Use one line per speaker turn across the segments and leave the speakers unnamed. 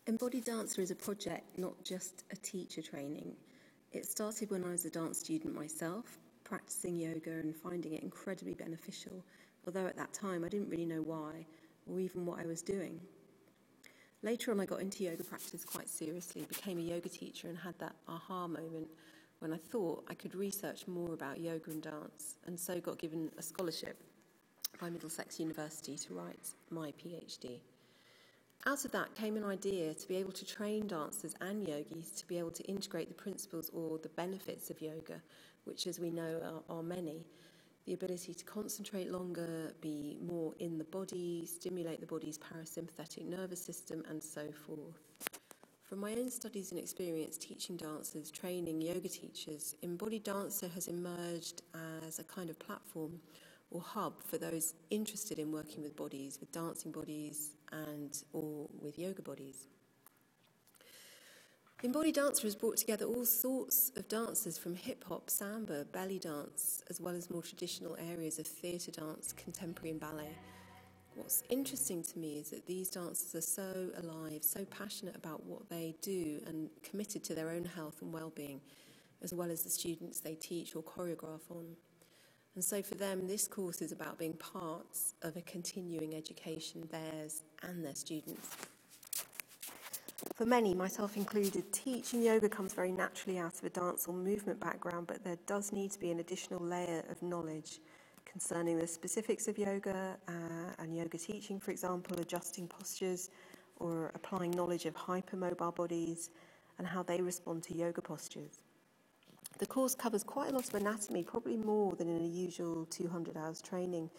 Embodied Dancer is a project, not just a teacher training. It started when I was a dance student myself, practicing yoga and finding it incredibly beneficial, although at that time I didn't really know why or even what I was doing. Later on I got into yoga practice quite seriously, became a yoga teacher and had that aha moment when I thought I could research more about yoga and dance, and so got given a scholarship by Middlesex University to write my PhD. Out of that came an idea to be able to train dancers and yogis to be able to integrate the principles or the benefits of yoga, which, as we know, are many. The ability to concentrate longer, be more in the body, stimulate the body's parasympathetic nervous system, and so forth. From my own studies and experience teaching dancers, training yoga teachers, Embodied Dancer has emerged as a kind of platform or hub for those interested in working with bodies, with dancing bodies and or with yoga bodies. Embodied Dancer has brought together all sorts of dancers from hip-hop, samba, belly dance, as well as more traditional areas of theatre dance, contemporary and ballet. What's interesting to me is that these dancers are so alive, so passionate about what they do and committed to their own health and well-being, as well as the students they teach or choreograph on. And so for them, this course is about being parts of a continuing education, theirs and their students. For many, myself included, teaching yoga comes very naturally out of a dance or movement background, but there does need to be an additional layer of knowledge concerning the specifics of yoga and yoga teaching, for example, adjusting postures or applying knowledge of hypermobile bodies and how they respond to yoga postures. The course covers quite a lot of anatomy, probably more than in a usual 200 hours training,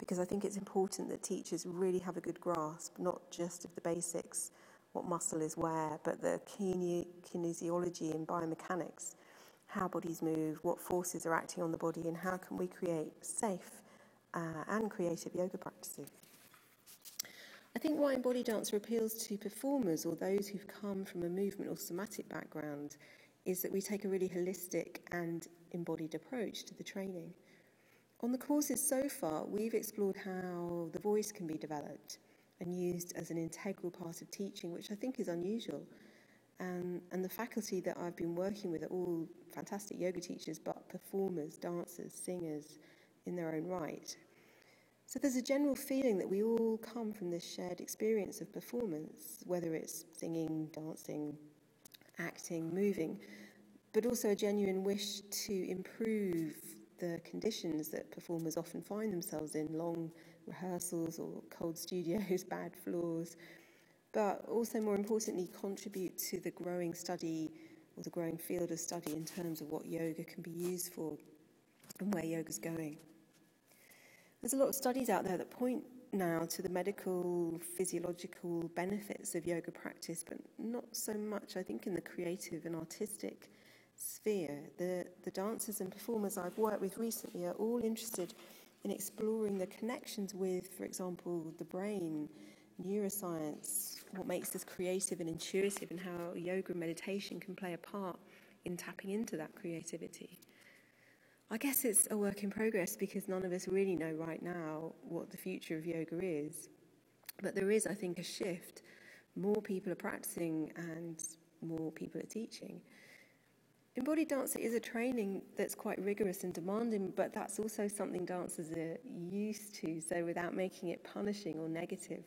because I think it's important that teachers really have a good grasp, not just of the basics, what muscle is where, but the kinesiology and biomechanics, how bodies move, what forces are acting on the body, and how can we create safe and creative yoga practices. I think why Embodied Dancer appeals to performers or those who've come from a movement or somatic background is that we take a really holistic and embodied approach to the training. On the courses so far, we've explored how the voice can be developed and used as an integral part of teaching, which I think is unusual. And the faculty that I've been working with are all fantastic yoga teachers, but performers, dancers, singers in their own right. So there's a general feeling that we all come from this shared experience of performance, whether it's singing, dancing, acting, moving, but also a genuine wish to improve the conditions that performers often find themselves in, long rehearsals or cold studios, bad floors, but also more importantly contribute to the growing study or the growing field of study in terms of what yoga can be used for and where yoga's going. There's a lot of studies out there that point now to the medical, physiological benefits of yoga practice, but not so much, I think, in the creative and artistic sphere. The dancers and performers I've worked with recently are all interested in exploring the connections with, for example, the brain, neuroscience, what makes us creative and intuitive, and how yoga and meditation can play a part in tapping into that creativity. I guess it's a work in progress because none of us really know right now what the future of yoga is. But there is, I think, a shift. More people are practicing and more people are teaching. Embodied Dancer is a training that's quite rigorous and demanding, but that's also something dancers are used to. So without making it punishing or negative,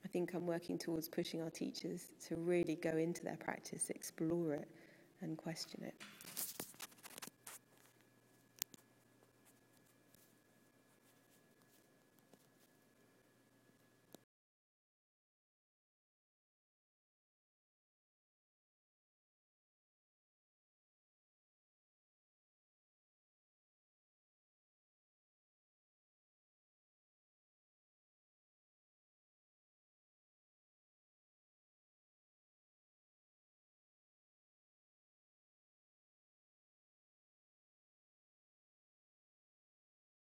I think I'm working towards pushing our teachers to really go into their practice, explore it and question it.